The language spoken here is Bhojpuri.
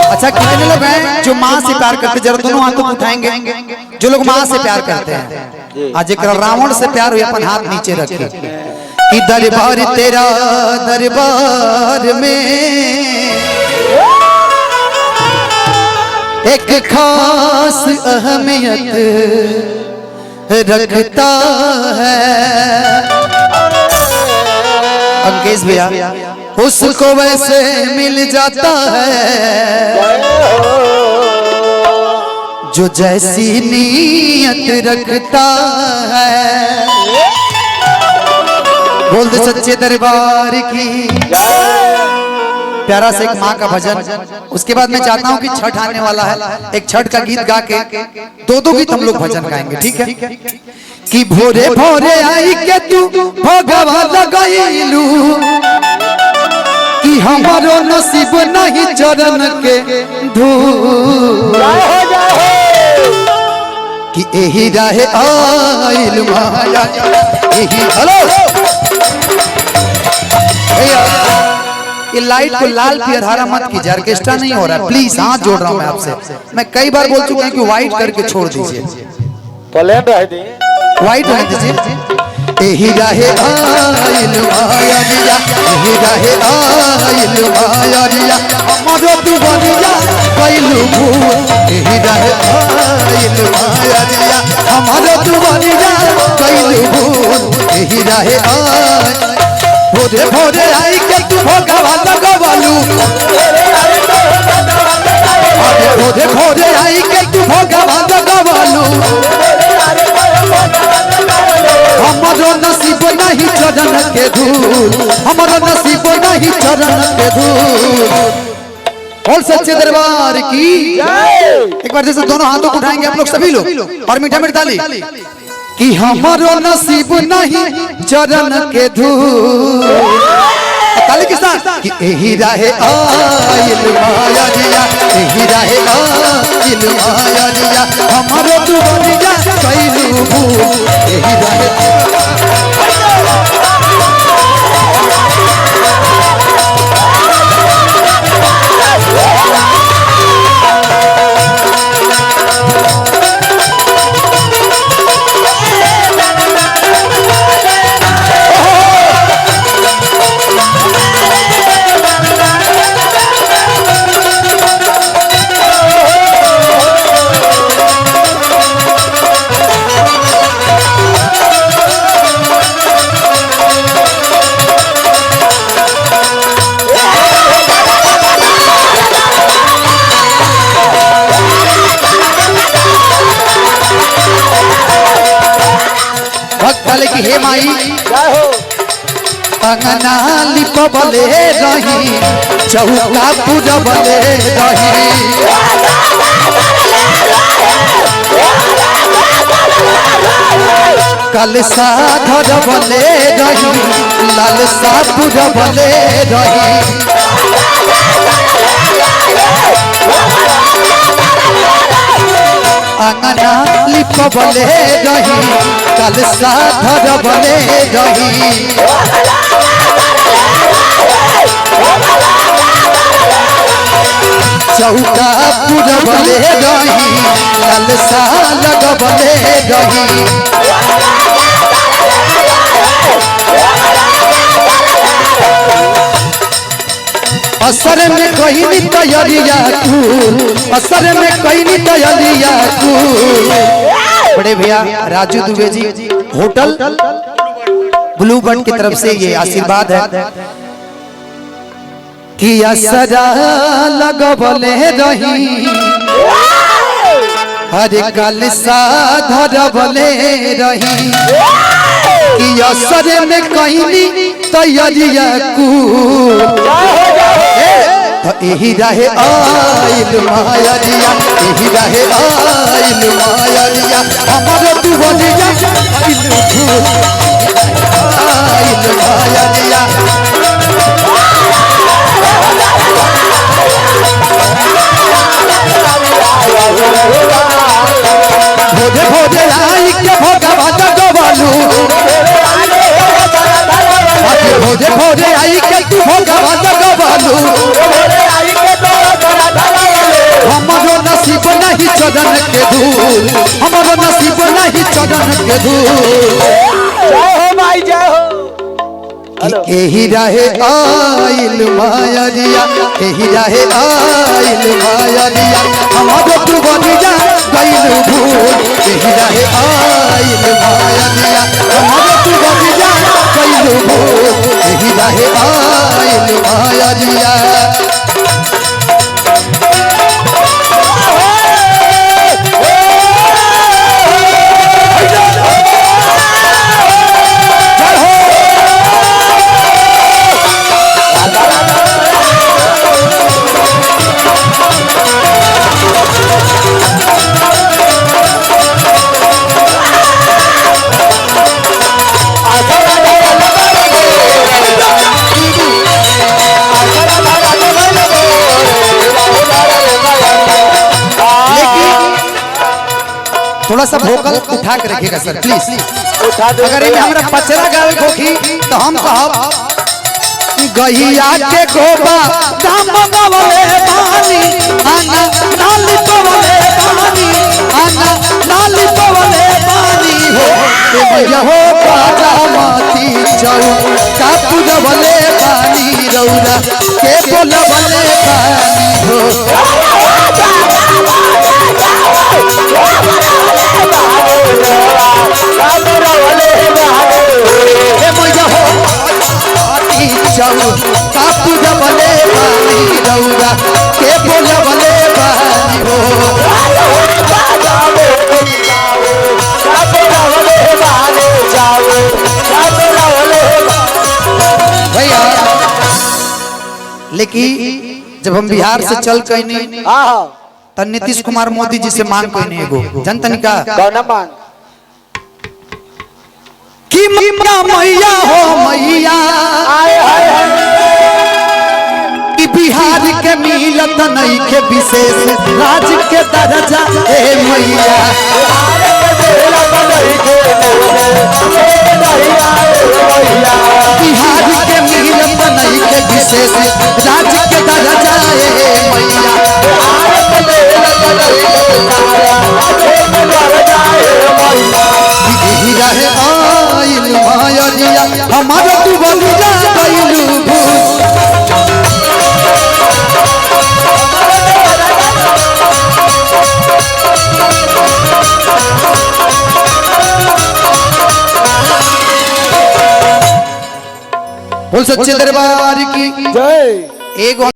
अच्छा कितने लोग हैं जो माँ से प्यार करते, जरा दोनों हाथों को उठाएंगे जो लोग माँ से प्यार करते हैं। आज एक रावण से प्यार हुए अपन हाथ नीचे रखे कि दरबार तेरा दरबार में एक खास अहमियत रखता है। अंकेश भैया उसको वैसे मिल जाता है जो जैसी नीयत रखता है। बोल दे सच्चे दरबार की। प्यारा से एक माँ का भजन, उसके बाद मैं चाहता हूँ कि छठ आने वाला है, एक छठ का गीत गा के दो गीत हम लोग भजन गाएंगे, ठीक है? कि भोरे भोरे आई के तू भगवा लगाईलू कि हमारो नसीब नहीं चरण के धूल कि एही रहे आइल माया एही। हेलो ये लाइट को लाल पियर हरा मत कीजिए, ऑर्केस्ट्रा नहीं हो रहा है, प्लीज हाथ जोड़ रहा हूं मैं आपसे। मैं कई बार बोल चुका हूं कि व्हाइट करके छोड़ दीजिए, व्हाइट रह दीजिए। एही रहे आइल माया रिया, एही रहे आइल माया रिया, हमारो दुबरिया कैलू भूल। एही रहे आइल माया रिया, हमारो दुबरिया कैलू भूल। एही रहे आइल भोरे भोरे आई के तू भगवा लगवालू, भोरे भोरे आई के तू भगवा लगवालू। हमारो नसीब नहीं चरण के धूल, हमारो नसीब नहीं चरण के धूल। और सच्चे दरबार की एक बार जैसे दोनों हाथों को उठाएंगे आप लोग सभी लोग और मीठा मीठा ताली कि हमारो नसीब नहीं चरण के धूल। ताली के साथ कि एही रहे आइल माया रिया, एही रहे आइल माया रिया, हमारो दुबरिया कैलू भूल। एही रहे कि हे माई अंगना लिपबले रही, चौका पूजबले रही, कलसा धरबले रही, लालसा पूजबले रही। अंगना लिपबले रही, कलसा धरबले रही, चौका पूजबले रही, कलसा लगबले रही। असर में कहीं नहीं तैयारिया तू, असर में कहीं नहीं तैयारिया तू। बड़े भैया Raju Dubey ji hotel blue bird की तरफ से ये आशीर्वाद है कि असरा लगबले रही, हर कलसा धरबले रही, कि असर में कहीं नहीं तैयारिया कू। एही रहे आइल माया रिया, एही रहे आइल माया रिया, हमारो दुबरिया कैलू भूल। आइल माया रिया भोरे भोरे आई के भगवा लगवालू, भोरे भोरे भोरे आई के तू भोगवा लगवालू हमारो नसीब नहीं चरण के धूल हमारो नसीब नहीं चरण के धूल जय हो भाई जय हो एही रहे आइल मायरिया एही रहे आइल मायरिया हमारो तू बनिया गइल भूल एही रहे आइल मायरिया हमारो तू बनिया गइल भूल एही रहे आइल मायरिया थोड़ा सा भोकल उठा के रखिएगा सर प्लीज अगर इनमें हमरा पचरा गावे होखी तो हम कहब गैया के गोबा दाम गवले पानी आना नाली पवले पानी आना नाली पवले पानी हो ए भैया हो काला माटी चौ का पूजवले पानी रौरा के बोलवले पानी हो कापू जबले पानी रौरा के बोलवले पानी हो भैया लेकिन जब हम बिहार से चल कहीं तो नीतीश कुमार मोदी जी से मांग कहीं एगो जनतन का मांग कि मैया हो मैया कि बिहार के मिलत नहीं के विशेष राज के दर्जा ए मैया बिहार के मिलत नहीं के विशेष राज के दर्जा ए मैया रहे आइल मायरिया हमारा तू बलिया गइलू भूल बोल सच्चे दरबार की जय। एक